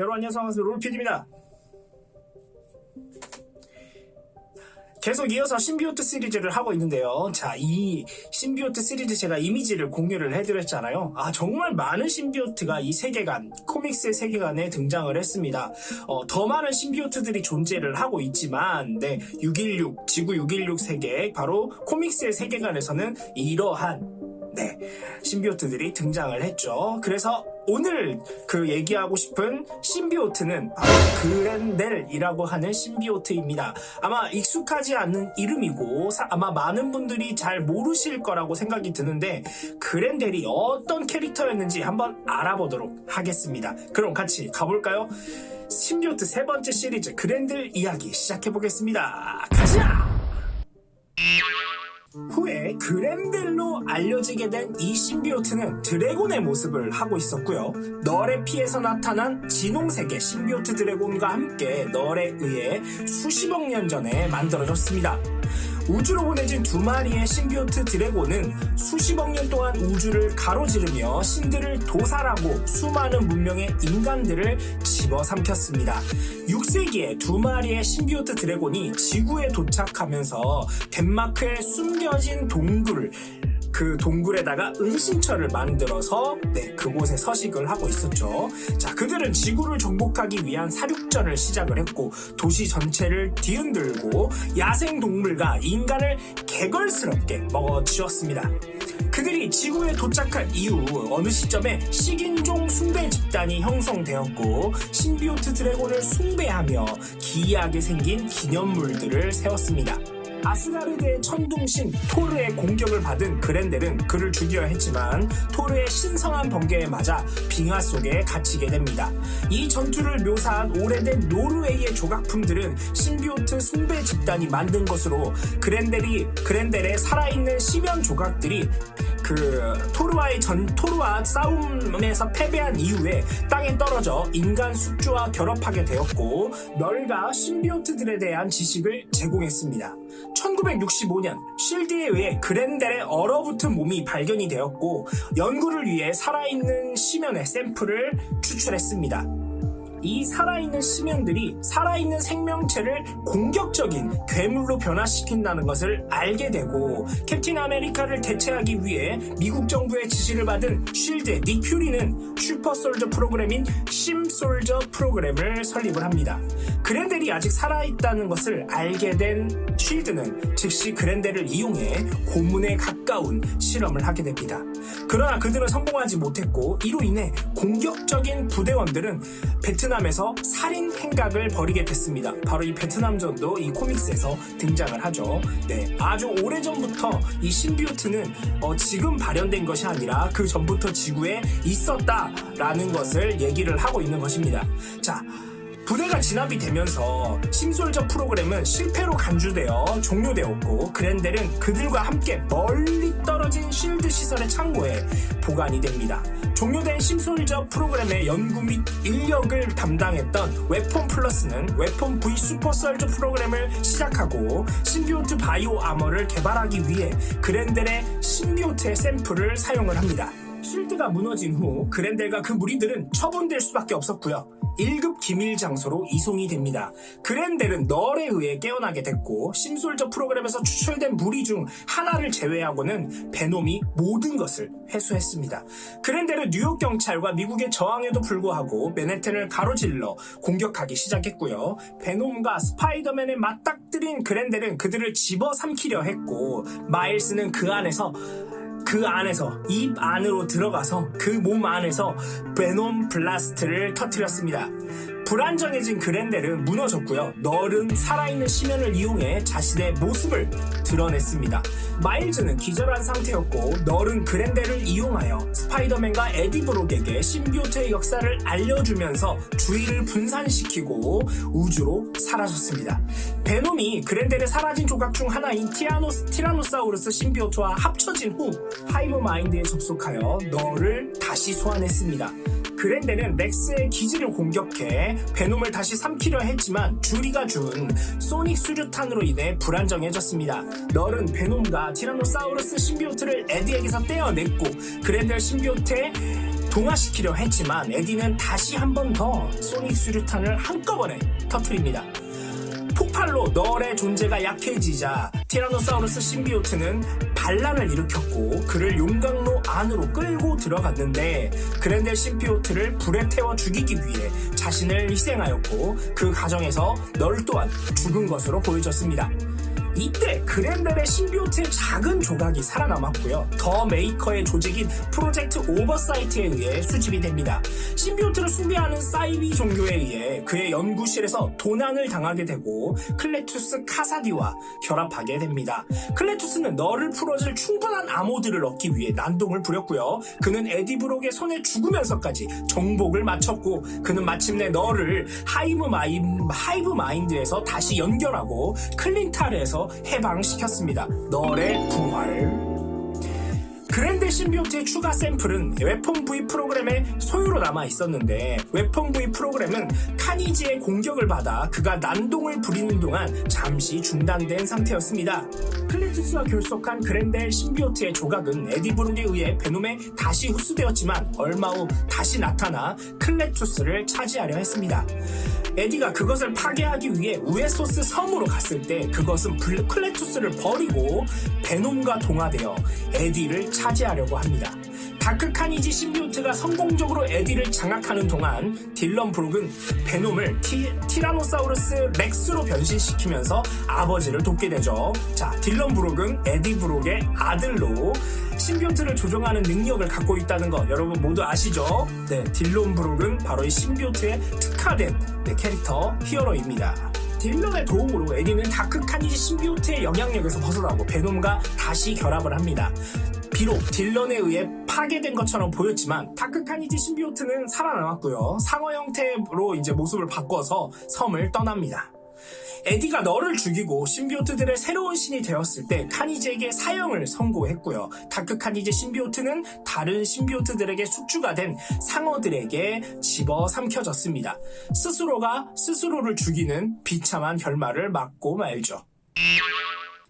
여러분 안녕하세요. 반갑습니다. 롤피디입니다. 계속 이어서 신비오트 시리즈를 하고 있는데요. 자, 이 신비오트 시리즈 제가 이미지를 공유를 해드렸잖아요. 정말 많은 신비오트가 이 세계관, 코믹스의 세계관에 등장을 했습니다. 더 많은 신비오트들이 존재를 하고 있지만, 지구 616 세계, 바로 코믹스의 세계관에서는 이러한 신비오트들이 등장을 했죠. 그래서 오늘 얘기하고 싶은 신비오트는 바로 그렌델이라고 하는 신비오트입니다. 아마 익숙하지 않는 이름이고 아마 많은 분들이 잘 모르실 거라고 생각이 드는데 그렌델이 어떤 캐릭터였는지 한번 알아보도록 하겠습니다. 그럼 같이 가볼까요? 신비오트 세 번째 시리즈 그렌델 이야기 시작해보겠습니다. 가자! 후에 그렌델로 알려지게 된 이 신비오트는 드래곤의 모습을 하고 있었고요. 널의 피에서 나타난 진홍색의 신비오트 드래곤과 함께 널에 의해 수십억 년 전에 만들어졌습니다. 우주로 보내진 두 마리의 신비오트 드래곤은 수십억 년 동안 우주를 가로지르며 신들을 도살하고 수많은 문명의 인간들을 집어삼켰습니다. 6세기에 두 마리의 신비오트 드래곤이 지구에 도착하면서 덴마크에 숨겨진 그 동굴에다가 은신처를 만들어서 그곳에 서식을 하고 있었죠. 자, 그들은 지구를 정복하기 위한 사륙전을 시작을 했고 도시 전체를 뒤흔들고 야생동물과 인간을 개걸스럽게 먹어치웠습니다. 그들이 지구에 도착한 이후 어느 시점에 식인종 숭배 집단이 형성되었고 신비오트 드래곤을 숭배하며 기이하게 생긴 기념물들을 세웠습니다. 아스가르드의 천둥신 토르의 공격을 받은 그렌델은 그를 죽여야 했지만 토르의 신성한 번개에 맞아 빙하 속에 갇히게 됩니다. 이 전투를 묘사한 오래된 노르웨이의 조각품들은 신비오트 숭배 집단이 만든 것으로 그렌델의 살아있는 심연 조각들이 토르와 싸움에서 패배한 이후에 땅에 떨어져 인간 숙주와 결합하게 되었고 널과 신비오트들에 대한 지식을 제공했습니다. 1965년 쉴드에 의해 그렌델의 얼어붙은 몸이 발견이 되었고 연구를 위해 살아있는 심연의 샘플을 추출했습니다. 이 살아있는 심연들이 살아있는 생명체를 공격적인 괴물로 변화시킨다는 것을 알게 되고 캡틴 아메리카를 대체하기 위해 미국 정부의 지시를 받은 쉴드의 닉 퓨리는 슈퍼솔저 프로그램인 심솔저 프로그램을 설립을 합니다. 그렌델이 아직 살아있다는 것을 알게 된 쉴드는 즉시 그렌델을 이용해 고문에 가까운 실험을 하게 됩니다. 그러나 그들은 성공하지 못했고 이로 인해 공격적인 부대원들은 베트남에서 살인 행각을 벌이게 됐습니다. 바로 이 베트남전도 이 코믹스에서 등장을 하죠. 아주 오래전부터 이 신비오트는 지금 발현된 것이 아니라 그 전부터 지구에 있었다라는 것을 얘기를 하고 있는 것입니다. 자, 부대가 진압이 되면서 심솔저 프로그램은 실패로 간주되어 종료되었고 그렌델은 그들과 함께 멀리 떨어진 쉴드 시설의 창고에 보관이 됩니다. 종료된 심솔저 프로그램의 연구 및 인력을 담당했던 웨폰 플러스는 웨폰 V 슈퍼솔저 프로그램을 시작하고 신비오트 바이오 아머를 개발하기 위해 그렌델의 신비오트의 샘플을 사용을 합니다. 쉴드가 무너진 후 그렌델과 그 무리들은 처분될 수밖에 없었고요. 1급 기밀 장소로 이송이 됩니다. 그렌델은 널에 의해 깨어나게 됐고 심솔저 프로그램에서 추출된 무리 중 하나를 제외하고는 베놈이 모든 것을 회수했습니다. 그렌델은 뉴욕 경찰과 미국의 저항에도 불구하고 맨해튼을 가로질러 공격하기 시작했고요. 베놈과 스파이더맨에 맞닥뜨린 그렌델은 그들을 집어삼키려 했고 마일스는 그 안에서 입 안으로 들어가서 그 몸 안에서 베놈 블라스트를 터뜨렸습니다. 불안정해진 그렌델은 무너졌고요. 널은 살아있는 심연을 이용해 자신의 모습을 드러냈습니다. 마일즈는 기절한 상태였고 널은 그렌델을 이용하여 스파이더맨과 에디 브록에게 신비오트의 역사를 알려주면서 주의를 분산시키고 우주로 사라졌습니다. 베놈이 그렌델의 사라진 조각 중 하나인 티라노사우루스 신비오트와 합쳐진 후 하이브 마인드에 접속하여 널을 다시 소환했습니다. 그렌델은 렉스의 기지를 공격해 베놈을 다시 삼키려 했지만 주리가 준 소닉 수류탄으로 인해 불안정해졌습니다. 널은 베놈과 티라노사우루스 신비오트를 에디에게서 떼어냈고 그렌델 신비오트의 동화시키려 했지만 에디는 다시 한 번 더 소닉 수류탄을 한꺼번에 터뜨립니다. 폭발로 널의 존재가 약해지자 티라노사우루스 신비오트는 반란을 일으켰고 그를 용광로 안으로 끌고 들어갔는데 그랜델 신비오트를 불에 태워 죽이기 위해 자신을 희생하였고 그 과정에서 널 또한 죽은 것으로 보여졌습니다. 이때 그랜델의 신비오트의 작은 조각이 살아남았고요. 더 메이커의 조직인 프로젝트 오버사이트에 의해 수집이 됩니다. 신비오트를 숭배하는 사이비 종교에 의해 그의 연구실에서 도난을 당하게 되고 클레투스 카사디와 결합하게 됩니다. 클레투스는 너를 풀어줄 충분한 암호들을 얻기 위해 난동을 부렸고요. 그는 에디 브록의 손에 죽으면서까지 정복을 마쳤고 그는 마침내 너를 하이브 마인드에서 다시 연결하고 클린탈에서 해방시켰습니다. 널의 부활. 그랜델 신비오트의 추가 샘플은 웨폰 V 프로그램의 소유로 남아 있었는데 웨폰 V 프로그램은 카니지의 공격을 받아 그가 난동을 부리는 동안 잠시 중단된 상태였습니다. 클레투스와 결속한 그랜델 신비오트의 조각은 에디 브록에 의해 베놈에 다시 흡수되었지만 얼마 후 다시 나타나 클레투스를 차지하려 했습니다. 에디가 그것을 파괴하기 위해 우에소스 섬으로 갔을 때 그것은 클레투스를 버리고 베놈과 동화되어 에디를 차지하려고 합니다. 다크 카니지 신비오트가 성공적으로 에디를 장악하는 동안 딜런 브록은 베놈을 티라노사우루스 렉스로 변신시키면서 아버지를 돕게 되죠. 자, 딜런 브록은 에디 브록의 아들로 신비오트를 조종하는 능력을 갖고 있다는 거 여러분 모두 아시죠? 네, 딜런 브록은 바로 이 신비오트에 특화된 캐릭터 히어로입니다. 딜런의 도움으로 에디는 다크 카니지 신비오트의 영향력에서 벗어나고 베놈과 다시 결합을 합니다. 비록 딜런에 의해 파괴된 것처럼 보였지만 다크 카니지 신비오트는 살아남았고요. 상어 형태로 이제 모습을 바꿔서 섬을 떠납니다. 에디가 너를 죽이고 신비오트들의 새로운 신이 되었을 때 카니지에게 사형을 선고했고요. 다크 카니지 신비오트는 다른 신비오트들에게 숙주가 된 상어들에게 집어삼켜졌습니다. 스스로가 스스로를 죽이는 비참한 결말을 맞고 말죠.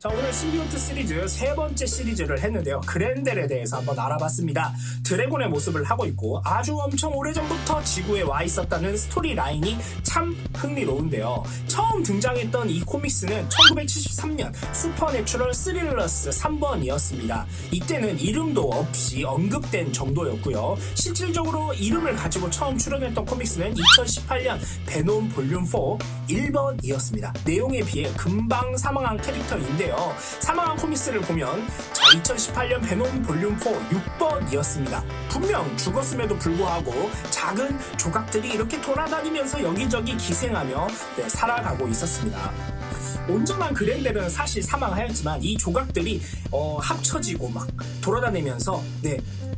자, 오늘 신비오트 시리즈 세 번째 시리즈를 했는데요. 그랜델에 대해서 한번 알아봤습니다. 드래곤의 모습을 하고 있고 아주 엄청 오래전부터 지구에 와 있었다는 스토리 라인이 참 흥미로운데요. 처음 등장했던 이 코믹스는 1973년 슈퍼내추럴 스릴러스 3번이었습니다. 이때는 이름도 없이 언급된 정도였고요. 실질적으로 이름을 가지고 처음 출연했던 코믹스는 2018년 베놈 볼륨 4 1번이었습니다. 내용에 비해 금방 사망한 캐릭터인데요. 사망한 코믹스를 보면 2018년 베놈 볼륨 4 6번이었습니다. 분명 죽었음에도 불구하고 작은 조각들이 이렇게 돌아다니면서 여기저기 기생하며 살아가고 있었습니다. 온전한 그랜델은 사실 사망하였지만 이 조각들이 합쳐지고 막 돌아다니면서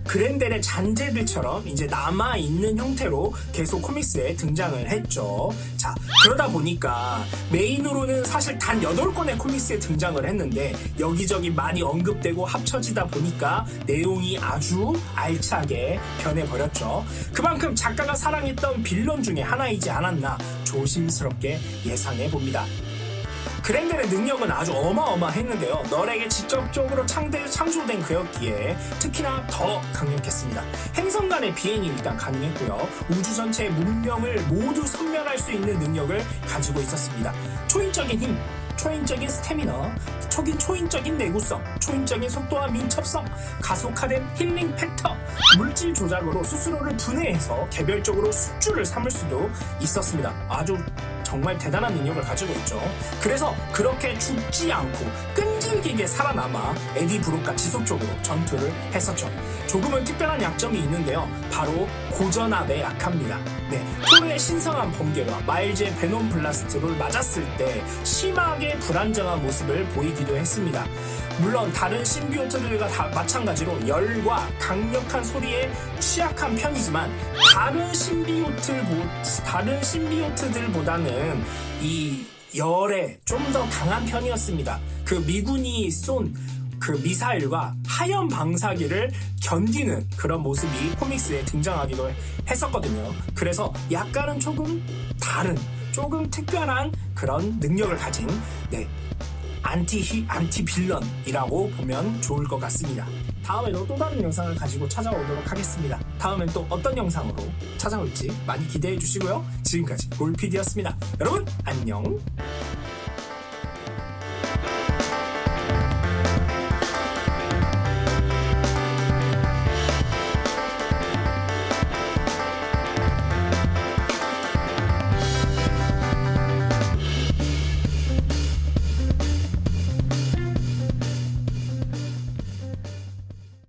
그랜델의 잔재들처럼 이제 남아있는 형태로 계속 코믹스에 등장을 했죠. 자, 그러다 보니까 메인으로는 사실 단 8권의 코믹스에 등장을 했는데 여기저기 많이 언급되고 합쳐지다 보니까 내용이 아주 알차게 변해버렸죠. 그만큼 작가가 사랑했던 빌런 중에 하나이지 않았나 조심스럽게 예상해봅니다. 그랜델의 능력은 아주 어마어마했는데요. 널에게 직접적으로 창조된 그였기에 특히나 더 강력했습니다. 행성 간의 비행이 일단 가능했고요. 우주 전체의 문명을 모두 섬멸할 수 있는 능력을 가지고 있었습니다. 초인적인 힘, 초인적인 스태미너, 초인적인 내구성, 초인적인 속도와 민첩성, 가속화된 힐링 팩터, 물질 조작으로 스스로를 분해해서 개별적으로 숙주를 삼을 수도 있었습니다. 아주 정말 대단한 능력을 가지고 있죠. 그래서 그렇게 죽지 않고 끈질기게 살아남아 에디 브록과 지속적으로 전투를 했었죠. 조금은 특별한 약점이 있는데요. 바로 고전압에 약합니다. 토르의 신성한 번개와 마일즈의 베놈 블라스트를 맞았을 때 심하게 불안정한 모습을 보이기도 했습니다. 물론 다른 신비오트들과 다 마찬가지로 열과 강력한 소리에 취약한 편이지만 다른 신비오트들보다는 이 열에 좀 더 강한 편이었습니다. 그 미군이 쏜 그 미사일과 하염 방사기를 견디는 그런 모습이 코믹스에 등장하기도 했었거든요. 그래서 약간은 조금 다른, 조금 특별한 그런 능력을 가진 안티 빌런이라고 보면 좋을 것 같습니다. 다음에도 또 다른 영상을 가지고 찾아오도록 하겠습니다. 다음엔 또 어떤 영상으로 찾아올지 많이 기대해 주시고요. 지금까지 골PD였습니다. 여러분 안녕.